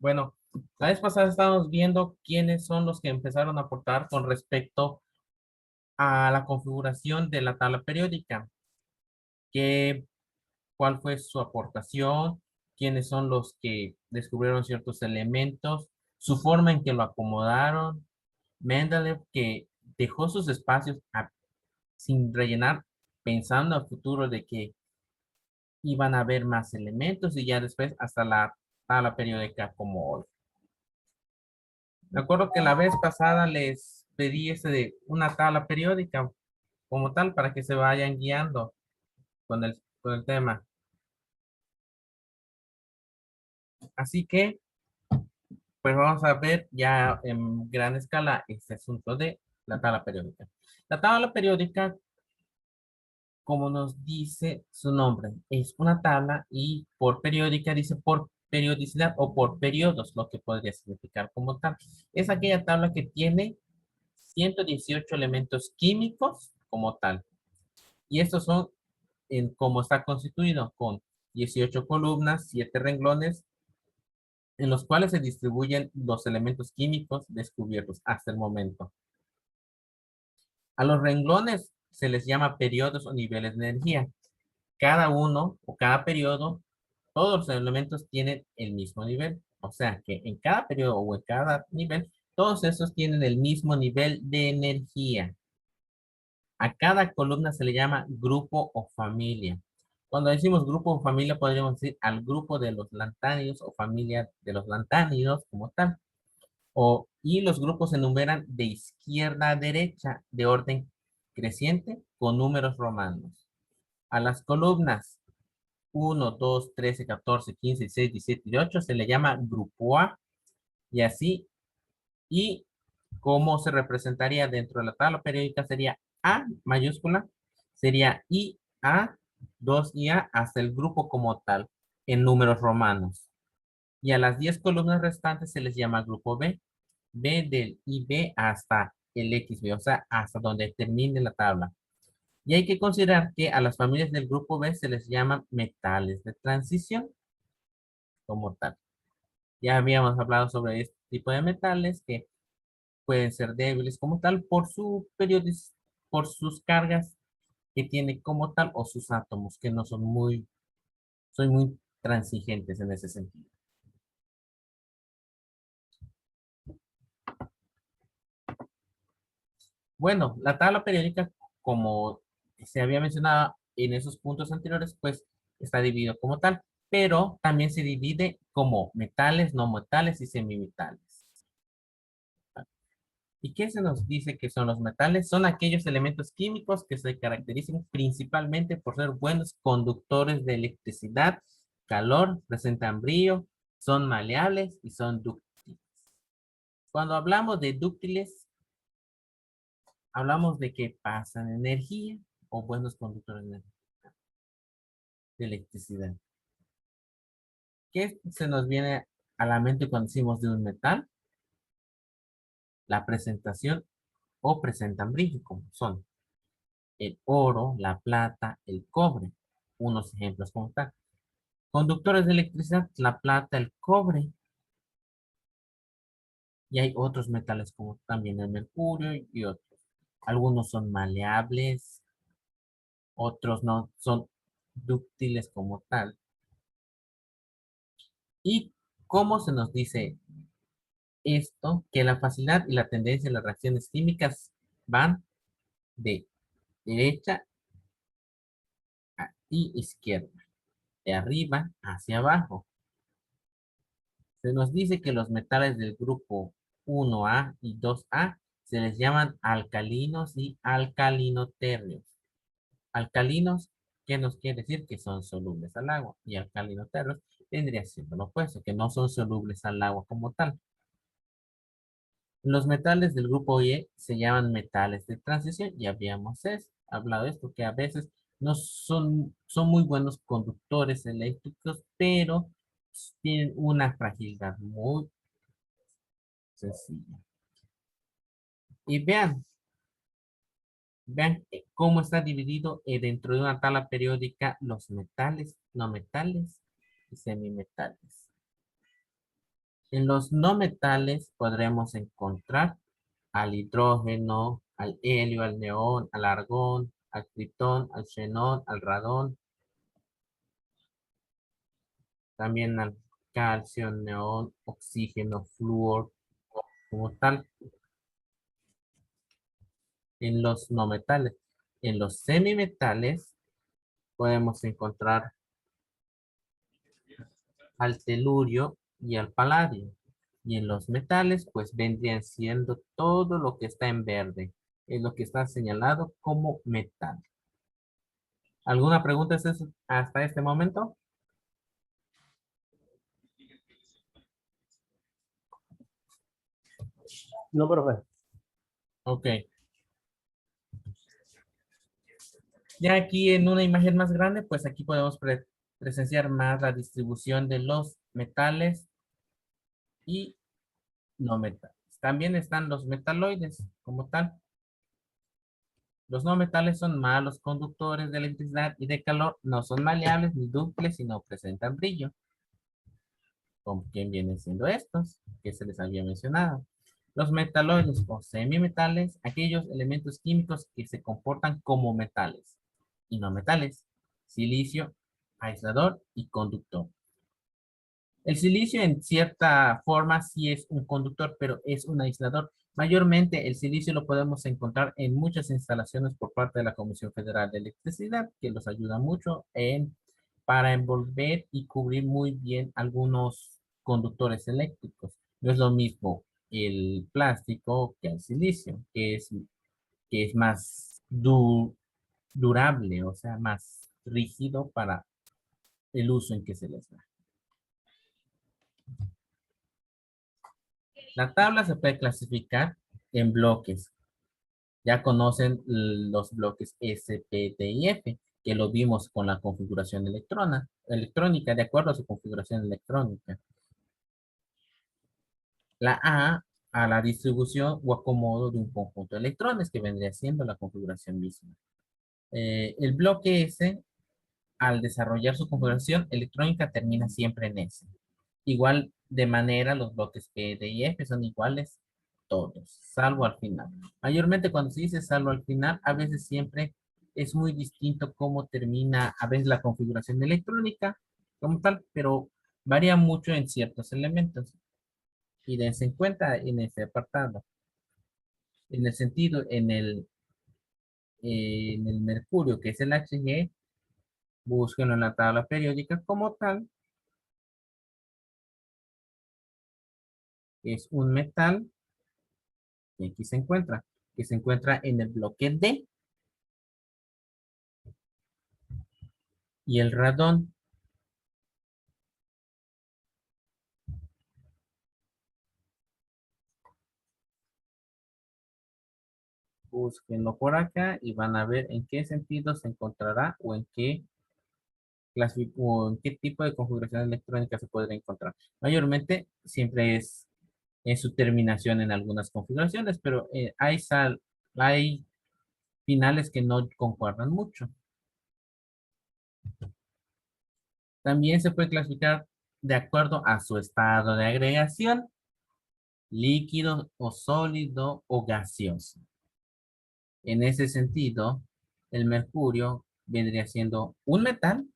Bueno, la vez pasada estábamos viendo quiénes son los que empezaron a aportar con respecto a la configuración de la tabla periódica, qué, cuál fue su aportación, quiénes son los que descubrieron ciertos elementos, su forma en que lo acomodaron, Mendeleev que dejó sus espacios sin rellenar, pensando a futuro de que iban a haber más elementos y ya después hasta la tabla periódica como hoy. Me acuerdo que la vez pasada les pedí de una tabla periódica como tal para que se vayan guiando con el tema. Así que, pues vamos a ver ya en gran escala este asunto de la tabla periódica. La tabla periódica, como nos dice su nombre, es una tabla y por periódica dice por periodicidad o por periodos, lo que podría significar como tal. Es aquella tabla que tiene 118 elementos químicos como tal. Y estos son en cómo está constituido con 18 columnas, 7 renglones, en los cuales se distribuyen los elementos químicos descubiertos hasta el momento. A los renglones se les llama periodos o niveles de energía. Cada uno o cada periodo, todos los elementos tienen el mismo nivel. O sea que en cada periodo o en cada nivel, todos esos tienen el mismo nivel de energía. A cada columna se le llama grupo o familia. Cuando decimos grupo o familia, podríamos decir al grupo de los lantánidos o familia de los lantánidos como tal. Y los grupos se enumeran de izquierda a derecha de orden creciente con números romanos. A las columnas 1, 2, 13, 14, 15, 16, 17 y 8 se le llama grupo A y así. Y cómo se representaría dentro de la tabla periódica sería A mayúscula, sería IA, 2IA hasta el grupo como tal en números romanos. Y a las 10 columnas restantes se les llama grupo B, B del IB hasta el XB, o sea, hasta donde termine la tabla. Y hay que considerar que a las familias del grupo B se les llama metales de transición como tal. Ya habíamos hablado sobre este tipo de metales que pueden ser débiles como tal por su por sus cargas que tiene como tal o sus átomos que no son muy transigentes en ese sentido. Bueno, la tabla periódica, como se había mencionado en esos puntos anteriores, pues está dividido como tal, pero también se divide como metales, no metales y semimetales. ¿Y qué se nos dice que son los metales? Son aquellos elementos químicos que se caracterizan principalmente por ser buenos conductores de electricidad, calor, presentan brillo, son maleables y son dúctiles. Cuando hablamos de dúctiles, hablamos de que pasan energía o buenos conductores de electricidad. ¿Qué se nos viene a la mente cuando decimos de un metal? La presentación o presentan brillo, como son el oro, la plata, el cobre. Unos ejemplos como tal. Conductores de electricidad, la plata, el cobre. Y hay otros metales como también el mercurio y otros. Algunos son maleables, otros no son dúctiles como tal. ¿Y cómo se nos dice esto? Que la facilidad y la tendencia de las reacciones químicas van de derecha y izquierda, de arriba hacia abajo. Se nos dice que los metales del grupo 1A y 2A se les llaman alcalinos y alcalinoterrios. Alcalinos, ¿qué nos quiere decir? Que son solubles al agua. Y alcalinoterrios vendría siendo lo opuesto, que no son solubles al agua como tal. Los metales del grupo Y se llaman metales de transición. Ya habíamos hablado de esto, que a veces no son muy buenos conductores eléctricos, pero tienen una fragilidad muy sencilla. Y vean cómo está dividido dentro de una tabla periódica los metales, no metales y semimetales. En los no metales podremos encontrar al hidrógeno, al helio, al neón, al argón, al criptón, al xenón, al radón, también al calcio, neón, oxígeno, flúor, como tal, en los no metales. En los semimetales podemos encontrar al telurio y al paladio. Y en los metales, pues vendrían siendo todo lo que está en verde. Es lo que está señalado como metal. ¿Alguna pregunta hasta este momento? No, profe. Ok. Ya aquí en una imagen más grande, pues aquí podemos presenciar más la distribución de los metales y no metales. También están los metaloides como tal. Los no metales son malos conductores de electricidad y de calor, no son maleables ni dúctiles y no presentan brillo. ¿Con quién vienen siendo estos? Que se les había mencionado. Los metaloides o semimetales, aquellos elementos químicos que se comportan como metales y no metales. Silicio, aislador y conductor. El silicio en cierta forma sí es un conductor, pero es un aislador. Mayormente el silicio lo podemos encontrar en muchas instalaciones por parte de la Comisión Federal de Electricidad, que los ayuda mucho para envolver y cubrir muy bien algunos conductores eléctricos. No es lo mismo el plástico que el silicio, que es más durable, o sea, más rígido para el uso en que se les da. La tabla se puede clasificar en bloques. Ya conocen los bloques S, P, D y F, que lo vimos con la configuración electrónica, de acuerdo a su configuración electrónica. La a la distribución o acomodo de un conjunto de electrones, que vendría siendo la configuración misma. El bloque S, al desarrollar su configuración electrónica, termina siempre en S. Igual de manera, los bloques P, D y F son iguales todos, salvo al final. Mayormente cuando se dice salvo al final, a veces siempre es muy distinto cómo termina a veces la configuración electrónica como tal, pero varía mucho en ciertos elementos. Y dense en cuenta en este apartado. En el sentido, en el mercurio, que es el Hg, búsquenlo en la tabla periódica como tal. Es un metal y aquí se encuentra, que se encuentra en el bloque D. Y el radón, búsquenlo por acá y van a ver en qué sentido se encontrará o o en qué tipo de configuración electrónica se podría encontrar. Mayormente siempre es en su terminación en algunas configuraciones, pero hay finales que no concuerdan mucho. También se puede clasificar de acuerdo a su estado de agregación, líquido o sólido o gaseoso. En ese sentido, el mercurio vendría siendo un metal,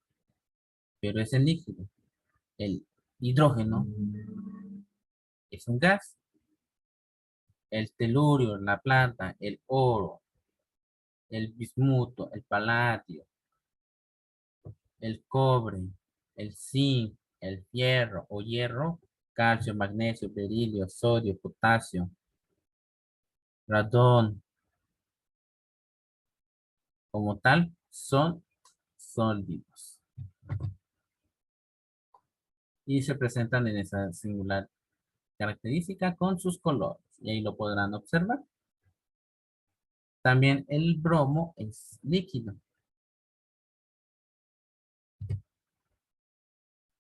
pero es en líquido. El hidrógeno es un gas. El telurio, la plata, el oro, el bismuto, el paladio, el cobre, el zinc, el fierro o hierro, calcio, magnesio, berilio, sodio, potasio, radón, como tal, son sólidos y se presentan en esa singular característica con sus colores. Y ahí lo podrán observar. También el bromo es líquido.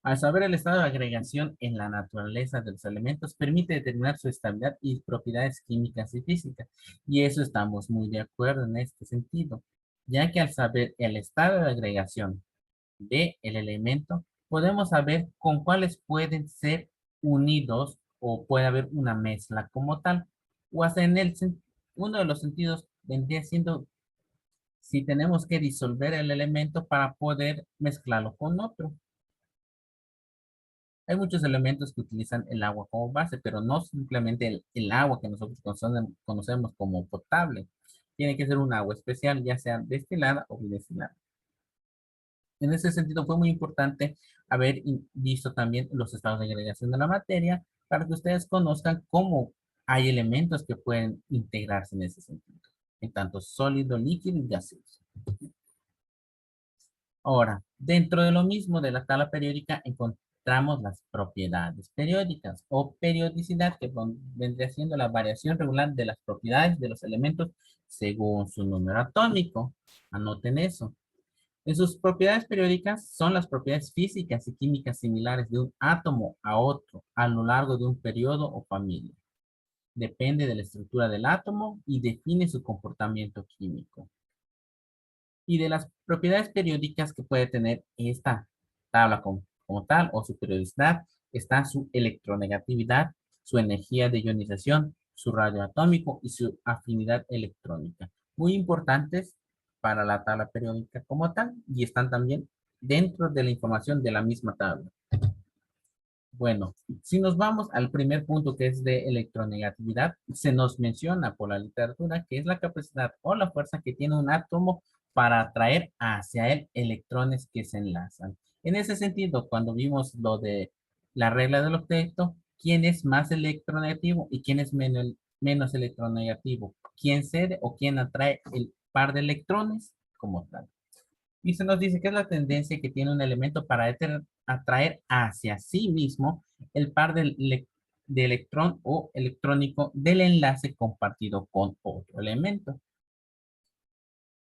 Al saber el estado de agregación en la naturaleza de los elementos, permite determinar su estabilidad y propiedades químicas y físicas. Y eso estamos muy de acuerdo en este sentido, ya que al saber el estado de agregación del elemento, podemos saber con cuáles pueden ser unidos o puede haber una mezcla como tal. O hasta uno de los sentidos vendría siendo si tenemos que disolver el elemento para poder mezclarlo con otro. Hay muchos elementos que utilizan el agua como base, pero no simplemente el agua que nosotros conocemos como potable. Tiene que ser un agua especial, ya sea destilada o bidestilada. En ese sentido, fue muy importante haber visto también los estados de agregación de la materia para que ustedes conozcan cómo hay elementos que pueden integrarse en ese sentido, en tanto sólido, líquido y gaseoso. Ahora, dentro de lo mismo de la tabla periódica encontramos las propiedades periódicas o periodicidad, que vendría siendo la variación regular de las propiedades de los elementos según su número atómico. Anoten eso. En sus propiedades periódicas son las propiedades físicas y químicas similares de un átomo a otro a lo largo de un periodo o familia. Depende de la estructura del átomo y define su comportamiento químico. Y de las propiedades periódicas que puede tener esta tabla como tal o su periodicidad está su electronegatividad, su energía de ionización, su radio atómico y su afinidad electrónica. Muy importantes para la tabla periódica como tal y están también dentro de la información de la misma tabla. Bueno, si nos vamos al primer punto que es de electronegatividad, se nos menciona por la literatura que es la capacidad o la fuerza que tiene un átomo para atraer hacia él electrones que se enlazan. En ese sentido, cuando vimos lo de la regla del octeto, ¿quién es más electronegativo y quién es menos electronegativo? ¿Quién cede o quién atrae el par de electrones como tal? Y se nos dice que es la tendencia que tiene un elemento para atraer hacia sí mismo el par de electrón o electrónico del enlace compartido con otro elemento.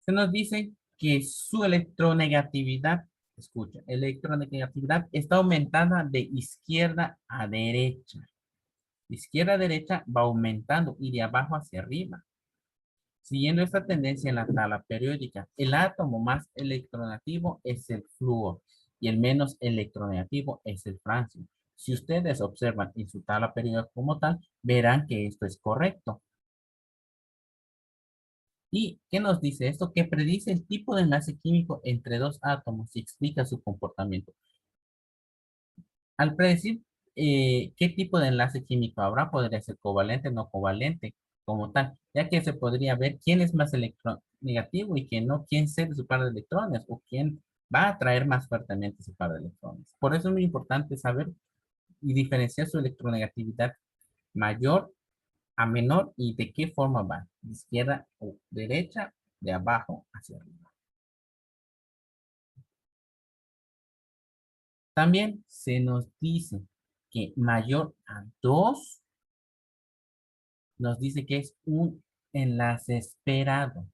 Se nos dice que su electronegatividad, escucha, electronegatividad está aumentada de izquierda a derecha. De izquierda a derecha va aumentando y de abajo hacia arriba. Siguiendo esta tendencia en la tabla periódica, el átomo más electronegativo es el flúor y el menos electronegativo es el francio. Si ustedes observan en su tabla periódica como tal, verán que esto es correcto. ¿Y qué nos dice esto? Que predice el tipo de enlace químico entre dos átomos y explica su comportamiento. Al predecir qué tipo de enlace químico habrá, podría ser covalente o no covalente como tal, ya que se podría ver quién es más electronegativo y quién no, quién cede su par de electrones o quién va a atraer más fuertemente su par de electrones. Por eso es muy importante saber y diferenciar su electronegatividad mayor a menor y de qué forma va, de izquierda o derecha, de abajo hacia arriba. También se nos dice que mayor a 2 nos dice que es un enlace esperado.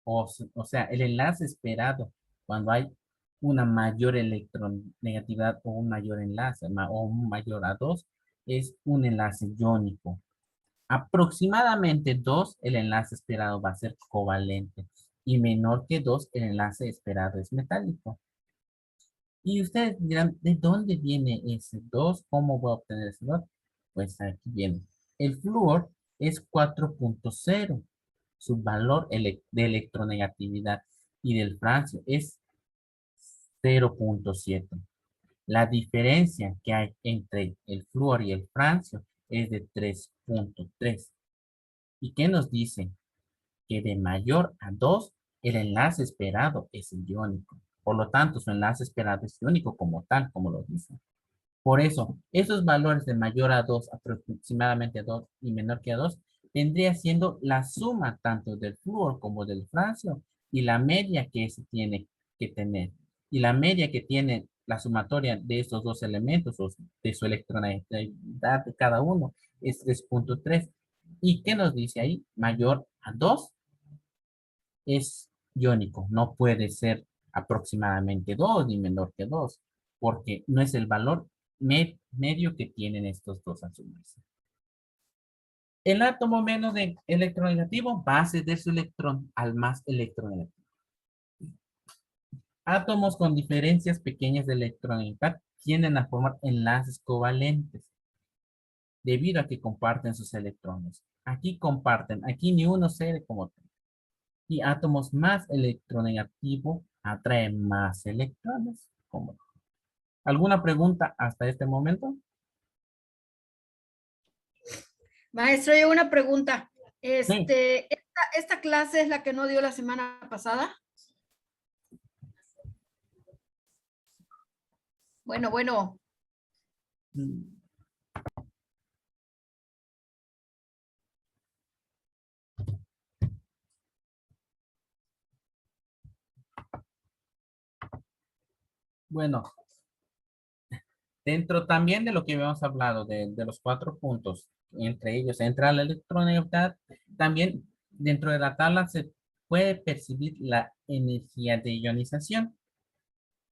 O sea, el enlace esperado cuando hay una mayor electronegatividad o un mayor enlace o un mayor a 2 es un enlace iónico. Aproximadamente 2 el enlace esperado va a ser covalente y menor que 2 el enlace esperado es metálico. Y ustedes dirán, ¿de dónde viene ese 2? ¿Cómo voy a obtener ese 2? Pues aquí viene. El flúor es 4.0. Su valor de electronegatividad y del francio es 0.7. La diferencia que hay entre el flúor y el francio es de 3.3. ¿Y qué nos dice? Que de mayor a 2 el enlace esperado es el iónico. Por lo tanto, su enlace esperado es iónico como tal, como lo dice. Por eso, esos valores de mayor a 2, aproximadamente a 2 y menor que a 2, vendría siendo la suma tanto del flúor como del francio y la media que se tiene que tener. Y la media que tiene la sumatoria de estos dos elementos o de su electronegatividad de cada uno es 3.3. ¿Y qué nos dice ahí? Mayor a 2 es iónico, no puede ser aproximadamente 2 ni menor que 2 porque no es el valor medio que tienen estos dos átomos. El átomo menos electronegativo va a ceder su electrón al más electronegativo. Átomos con diferencias pequeñas de electronegatividad tienden a formar enlaces covalentes. debido a que comparten sus electrones. Aquí comparten, aquí ni uno cede como otro. Y átomos más electronegativos atraen más electrones como otro. ¿Alguna pregunta hasta este momento? Maestro, yo una pregunta. Sí. Esta clase es la que no dio la semana pasada. Bueno. Mm, Bueno, dentro también de lo que habíamos hablado, de los 4 puntos, entre ellos entra la electronegatividad, también dentro de la tabla se puede percibir la energía de ionización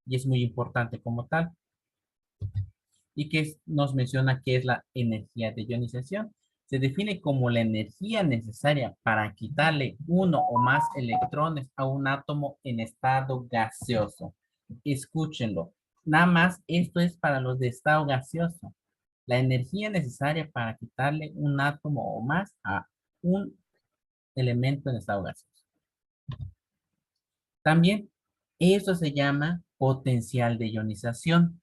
y es muy importante como tal. ¿Y que nos menciona qué es la energía de ionización? Se define como la energía necesaria para quitarle uno o más electrones a un átomo en estado gaseoso. Escúchenlo. Nada más esto es para los de estado gaseoso. La energía necesaria para quitarle un átomo o más a un elemento en estado gaseoso. También eso se llama potencial de ionización,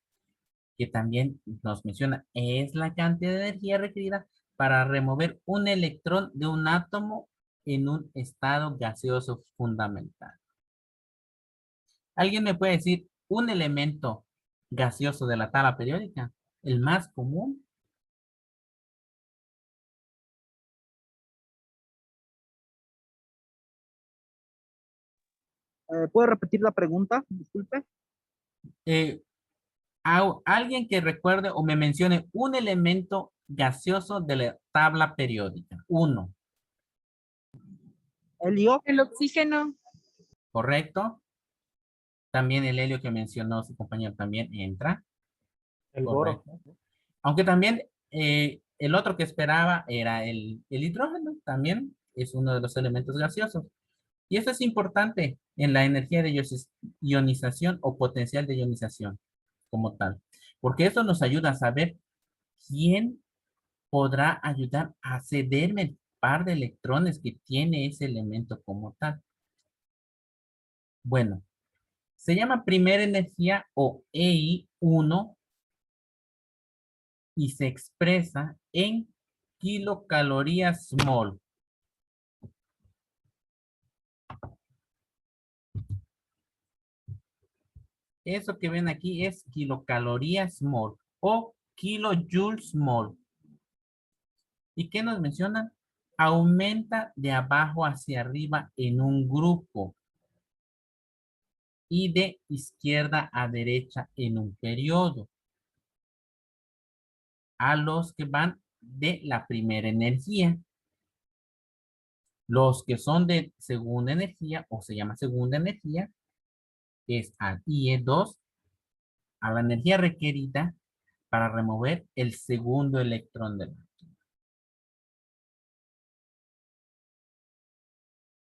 que también nos menciona, es la cantidad de energía requerida para remover un electrón de un átomo en un estado gaseoso fundamental. ¿Alguien me puede decir un elemento gaseoso de la tabla periódica? El más común. ¿Puede repetir la pregunta? Disculpe. Eh, Alguien que recuerde o me mencione un elemento gaseoso de la tabla periódica. Uno, Helio. El oxígeno. ¿correcto? También el helio que mencionó su compañero también entra. El boro. Correcto. Aunque también el otro que esperaba era el hidrógeno, también es uno de los elementos gaseosos. Y eso es importante en la energía de ionización o potencial de ionización como tal, porque eso nos ayuda a saber quién podrá ayudar a cederme el par de electrones que tiene ese elemento como tal. Bueno, se llama primera energía o EI1 y se expresa en kilocalorías mol. Eso que ven aquí es kilocalorías mol o kilojoules mol. ¿Y qué nos mencionan? Aumenta de abajo hacia arriba en un grupo y de izquierda a derecha en un periodo. A los que van de la primera energía. Los que son de segunda energía o se llama segunda energía es al IE2 a la energía requerida para remover el segundo electrón del átomo.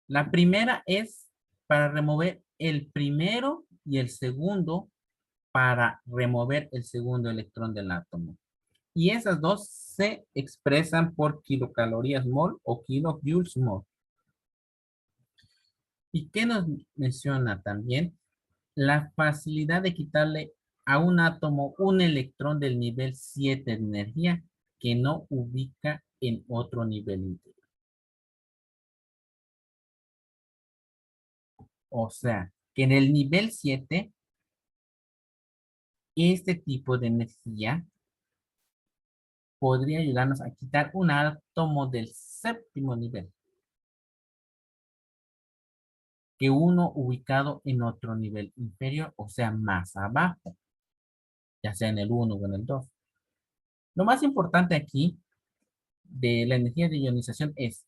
La primera es para remover el primero y el segundo para remover el segundo electrón del átomo. Y esas dos se expresan por kilocalorías mol o kilojoules mol. ¿Y qué nos menciona también? La facilidad de quitarle a un átomo un electrón del nivel 7 de energía que no ubica en otro nivel interior. O sea, que en el nivel 7, este tipo de energía podría ayudarnos a quitar un átomo del séptimo nivel que uno ubicado en otro nivel inferior, o sea, más abajo, ya sea en el 1 o en el 2. Lo más importante aquí de la energía de ionización es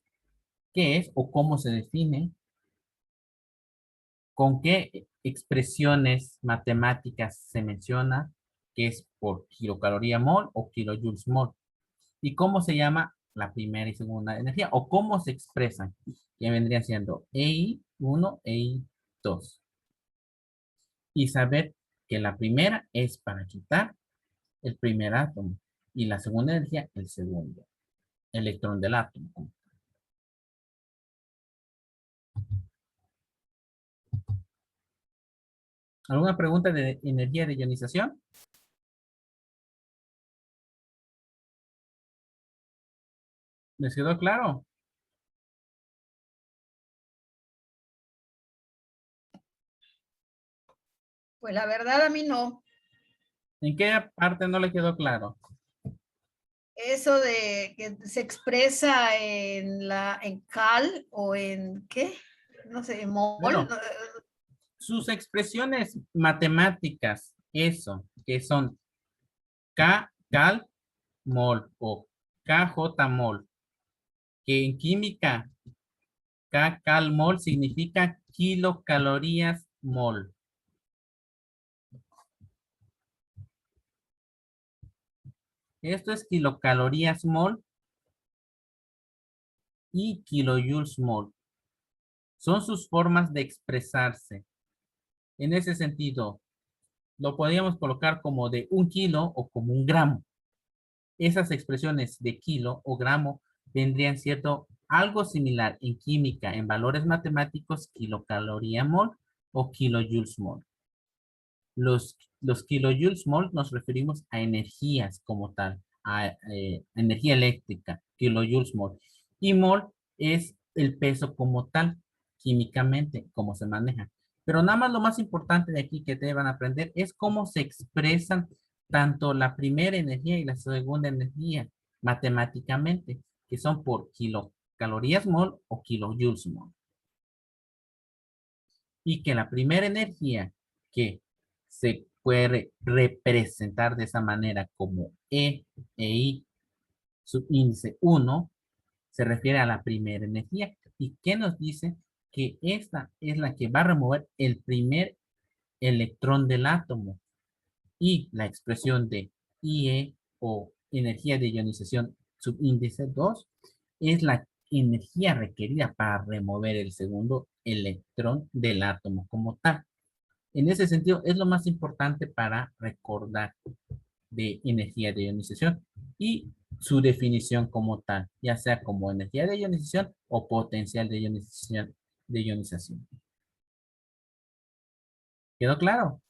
qué es o cómo se define, con qué expresiones matemáticas se menciona, que es por kilocaloría mol o kilojoules mol, y cómo se llama la primera y segunda energía, o cómo se expresan, que vendrían siendo EI1, EI2. Y saber que la primera es para quitar el primer átomo, Y la segunda energía, el segundo electrón del átomo. ¿Alguna pregunta de energía de ionización? ¿Les quedó claro? Pues la verdad a mí no. ¿En qué parte no le quedó claro? Eso de que se expresa en cal o en qué, no sé, en mol. Bueno, sus expresiones matemáticas, eso, que son K cal mol o KJ mol, que en química K cal mol significa kilocalorías mol. Esto es kilocalorías mol y kilojoules mol. Son sus formas de expresarse. En ese sentido, lo podríamos colocar como de 1 kilo o como 1 gramo. Esas expresiones de kilo o gramo tendrían cierto algo similar en química, en valores matemáticos, kilocaloría mol o kilojoules mol. Los kilojoules mol nos referimos a energías como tal, a energía eléctrica, kilojoules mol. Y mol es el peso como tal, químicamente, cómo se maneja. Pero nada más lo más importante de aquí que te van a aprender es cómo se expresan tanto la primera energía y la segunda energía matemáticamente, que son por kilocalorías mol o kilojoules mol. Y que la primera energía que se puede representar de esa manera como E I subíndice 1 se refiere a la primera energía. ¿Y qué nos dice? Que esta es la que va a remover el primer electrón del átomo. Y la expresión de IE o energía de ionización subíndice 2 es la energía requerida para remover el segundo electrón del átomo como tal. En ese sentido, es lo más importante para recordar de energía de ionización y su definición como tal, ya sea como energía de ionización o potencial de ionización. ¿Quedó claro?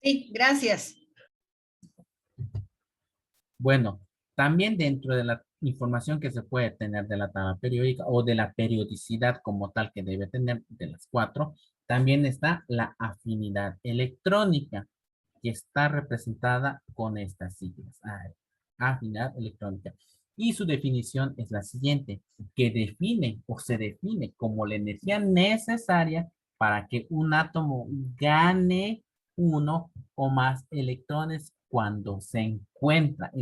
Sí, gracias. Bueno, también dentro de la información que se puede tener de la tabla periódica o de la periodicidad como tal que debe tener de las 4, también está la afinidad electrónica, que está representada con estas siglas. Afinidad electrónica. Y su definición es la siguiente, que define o se define como la energía necesaria para que un átomo gane uno o más electrones cuando se encuentra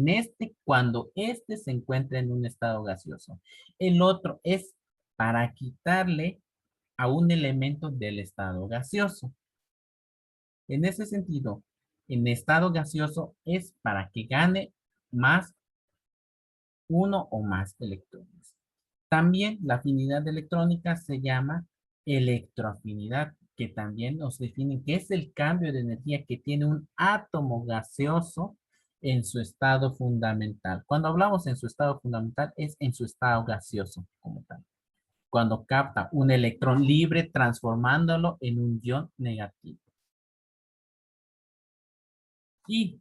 cuando este se encuentra en un estado gaseoso. El otro es para quitarle a un elemento del estado gaseoso. En ese sentido, en estado gaseoso es para que gane más uno o más electrones. También la afinidad electrónica se llama electroafinidad, que también nos define que es el cambio de energía que tiene un átomo gaseoso en su estado fundamental. Cuando hablamos en su estado fundamental, es en su estado gaseoso como tal. Cuando capta un electrón libre transformándolo en un ion negativo. Y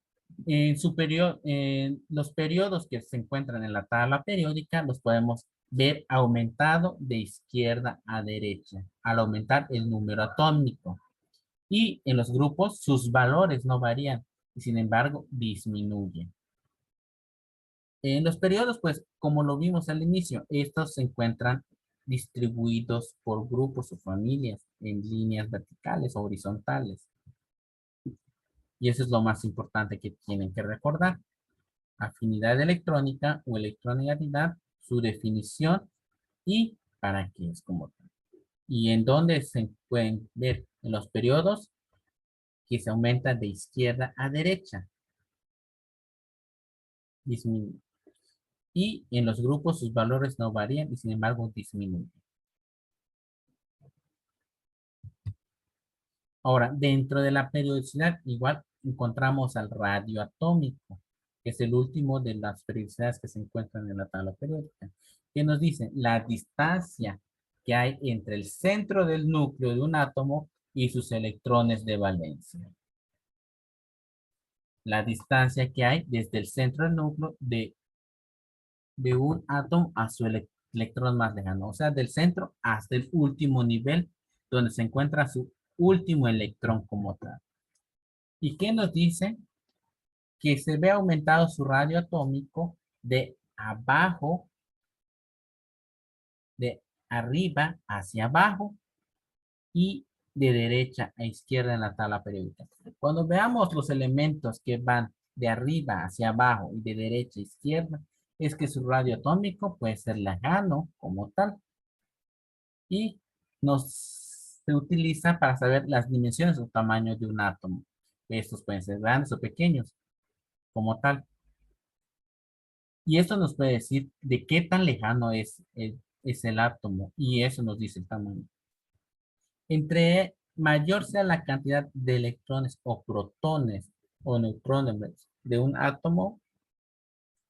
los periodos que se encuentran en la tabla periódica los podemos ver aumentado de izquierda a derecha al aumentar el número atómico. Y en los grupos sus valores no varían y sin embargo disminuyen. En los periodos, pues como lo vimos al inicio, estos se encuentran distribuidos por grupos o familias en líneas verticales o horizontales. Y eso es lo más importante que tienen que recordar. Afinidad electrónica o electronegatividad, su definición y para qué es como tal. Y en dónde se pueden ver en los periodos que se aumenta de izquierda a derecha. Disminuye. Y en los grupos sus valores no varían y sin embargo disminuyen. Ahora, dentro de la periodicidad igual encontramos al radioatómico. que es el último de las periodicidades que se encuentran en la tabla periódica, que nos dice la distancia que hay entre el centro del núcleo de un átomo y sus electrones de valencia. La distancia que hay desde el centro del núcleo de un átomo a su electrón más lejano, o sea, del centro hasta el último nivel donde se encuentra su último electrón como tal. ¿Y qué nos dice? Que se ve aumentado su radio atómico de abajo, de arriba hacia abajo y de derecha a izquierda en la tabla periódica. Cuando veamos los elementos que van de arriba hacia abajo y de derecha a izquierda, es que su radio atómico puede ser lejano como tal y se utiliza para saber las dimensiones o tamaño de un átomo. Estos pueden ser grandes o pequeños como tal. Y esto nos puede decir de qué tan lejano es el átomo y eso nos dice el tamaño. Entre mayor sea la cantidad de electrones o protones o neutrones de un átomo,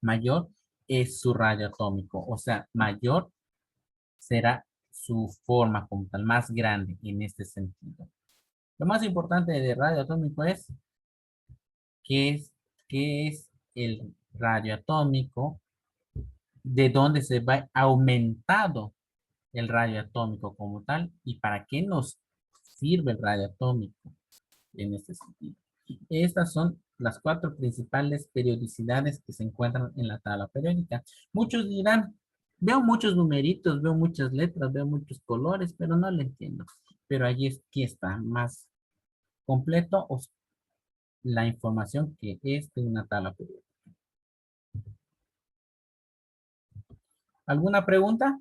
mayor es su radio atómico. O sea, mayor será su forma como tal, más grande en este sentido. Lo más importante de radio atómico es qué es el radio atómico, de dónde se va aumentado el radio atómico como tal y para qué nos sirve el radio atómico en este sentido. Estas son las 4 principales periodicidades que se encuentran en la tabla periódica. Muchos dirán, veo muchos numeritos, veo muchas letras, veo muchos colores, pero no lo entiendo. Pero aquí está más completo la información que es de una tabla periódica. ¿Alguna pregunta?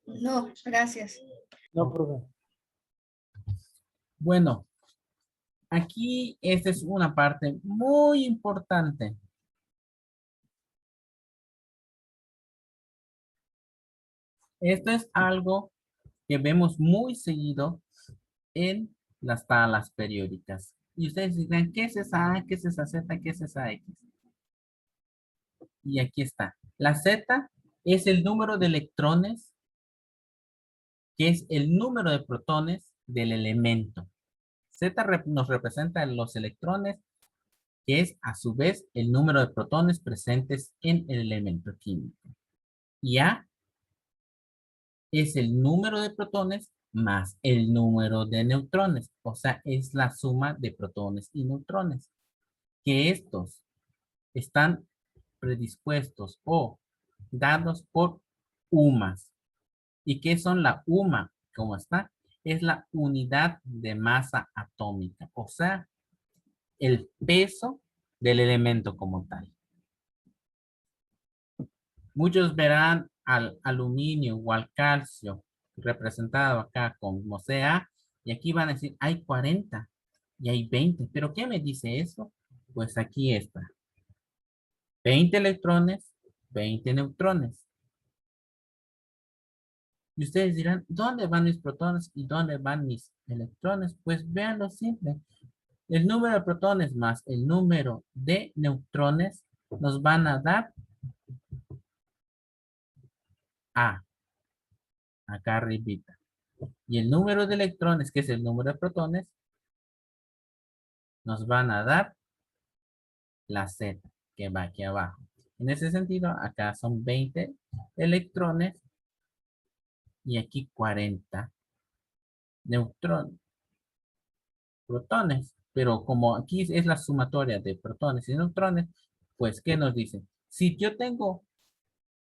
No, gracias. No, profe. Bueno, aquí esta es una parte muy importante. Esto es algo que vemos muy seguido en las tablas periódicas. Y ustedes dirán, ¿qué es esa A? ¿Qué es esa Z? ¿Qué es esa X? Y aquí está. La Z es el número de electrones, que es el número de protones del elemento. Z nos representa los electrones, que es a su vez el número de protones presentes en el elemento químico. Y A es el número de protones más el número de neutrones. O sea, es la suma de protones y neutrones. Que estos están predispuestos o dados por UMAS. ¿Y qué son la UMA? ¿Cómo está? Es la unidad de masa atómica. O sea, el peso del elemento como tal. Muchos verán al aluminio o al calcio representado acá como Ca y aquí van a decir hay 40 y hay 20. ¿Pero qué me dice eso? Pues aquí está. 20 electrones, 20 neutrones. Y ustedes dirán, ¿dónde van mis protones y dónde van mis electrones? Pues véanlo simple. El número de protones más el número de neutrones nos van a dar A, acá arribita. Y el número de electrones, que es el número de protones, nos van a dar la Z, que va aquí abajo. En ese sentido, acá son 20 electrones y aquí 40 neutrones, protones. Pero como aquí es la sumatoria de protones y neutrones, pues, ¿qué nos dice? Si yo tengo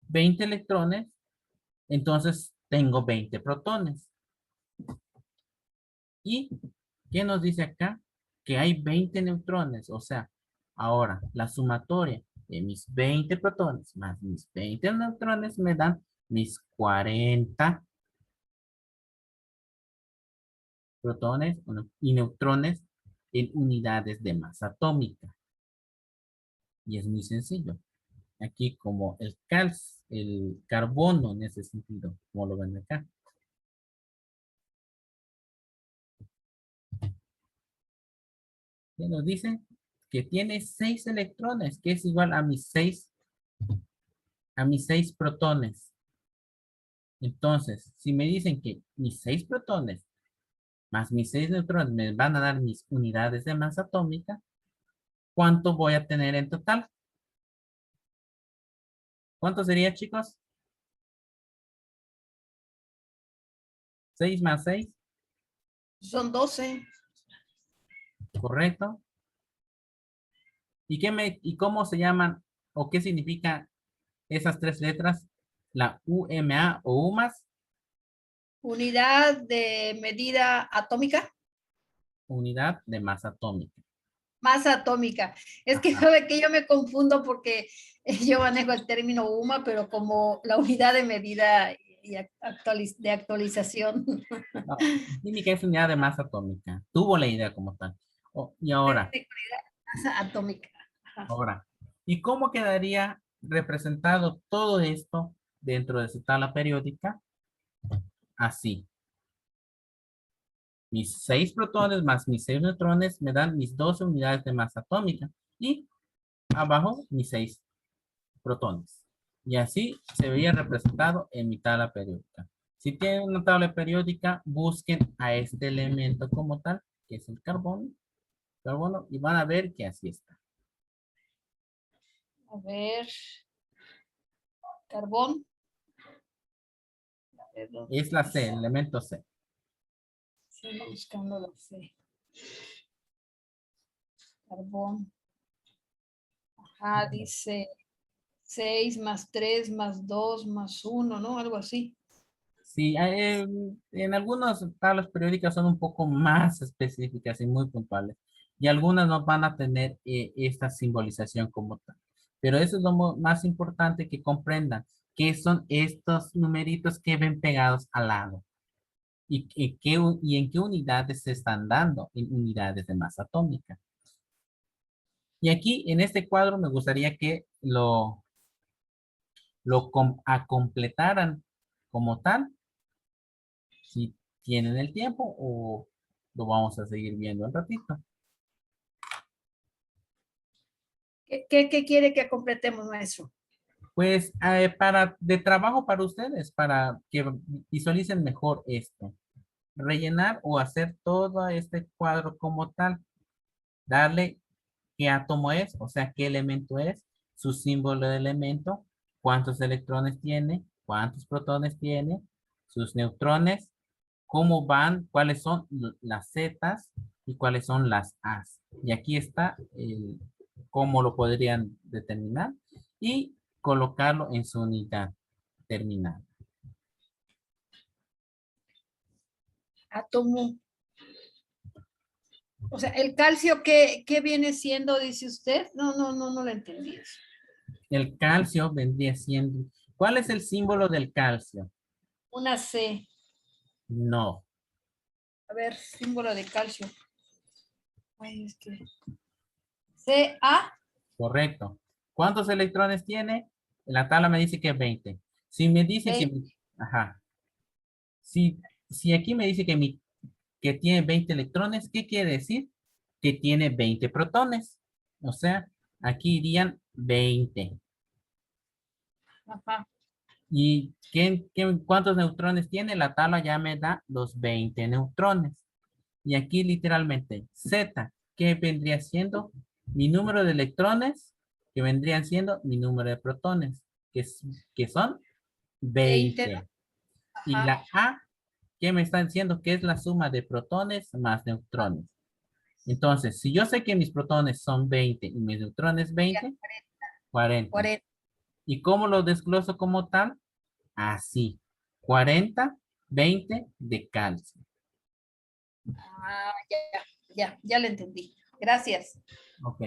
20 electrones, entonces tengo 20 protones. ¿Y qué nos dice acá? Que hay 20 neutrones. O sea, ahora la sumatoria de mis 20 protones más mis 20 neutrones me dan mis 40 protones y neutrones en unidades de masa atómica. Y es muy sencillo. Aquí como el carbono en ese sentido, como lo ven acá. que nos dice que tiene 6 electrones, que es igual a mis 6 protones. Entonces, si me dicen que mis 6 protones más mis 6 neutrones me van a dar mis unidades de masa atómica, ¿cuánto voy a tener en total? ¿Cuánto sería, chicos? 6 más 6, Son 12. ¿correcto? ¿Y cómo se llaman o qué significa esas 3 letras? La UMA o UMAS, Unidad de medida atómica. unidad de masa atómica. Masa atómica. Es que Ajá. sabe que yo me confundo porque yo manejo el término UMA, pero como la unidad de medida y de actualización. No, química es unidad de masa atómica. Tuvo la idea como tal. Y ahora, Masa atómica. Ajá. ahora, ¿y cómo quedaría representado todo esto dentro de su tabla periódica? Así. Mis 6 protones más mis 6 neutrones me dan mis 12 unidades de masa atómica. Y abajo mis 6 protones. Y así se veía representado en mi tabla periódica. Si tienen una tabla periódica, busquen a este elemento como tal, que es el carbono, y van a ver que así está. A ver. Carbón. A ver, ¿dónde Es la C, el elemento C. estoy buscando la C. Carbón. Ajá, dice 6 más 3 más 2 más 1, ¿no? Algo así. Sí, en algunas tablas periódicas son un poco más específicas y muy puntuales. Y algunas no van a tener esta simbolización como tal. Pero eso es lo más importante que comprendan, qué son estos numeritos que ven pegados al lado. Y en qué unidades se están dando, en unidades de masa atómica. Y aquí, en este cuadro, me gustaría que completaran como tal, si tienen el tiempo o lo vamos a seguir viendo un ratito. ¿Qué quiere que completemos, maestro? Pues de trabajo para ustedes, para que visualicen mejor esto. Rellenar o hacer todo este cuadro como tal. Darle qué átomo es, o sea, qué elemento es, su símbolo de elemento, cuántos electrones tiene, cuántos protones tiene, sus neutrones, cómo van, cuáles son las zetas y cuáles son las A's. Y aquí está cómo lo podrían determinar y colocarlo en su unidad terminal. Átomo. O sea, el calcio, ¿qué viene siendo, dice usted? No lo entendí eso. El calcio vendría siendo, ¿cuál es el símbolo del calcio? Una C. No, A ver, símbolo de calcio. Ay, es que... CA. correcto. ¿Cuántos electrones tiene? En la tabla me dice que 20. Si me dice que, ajá, si aquí me dice que tiene 20 electrones, ¿qué quiere decir? Que tiene 20 protones. O sea, aquí irían 20. Ajá. ¿Y cuántos neutrones tiene? La tabla ya me da los 20 neutrones. Y aquí literalmente Z, ¿qué vendría siendo? Mi número de electrones, que vendrían siendo mi número de protones, que son 20, 20. ¿no? Y Ajá. la A, ¿qué me están diciendo? Que es la suma de protones más neutrones. Entonces, si yo sé que mis protones son 20 y mis neutrones 20, 40. 40. ¿Y cómo lo desgloso como tal? Así. 40, 20 de calcio. Ah, ya le entendí. Gracias. Ok.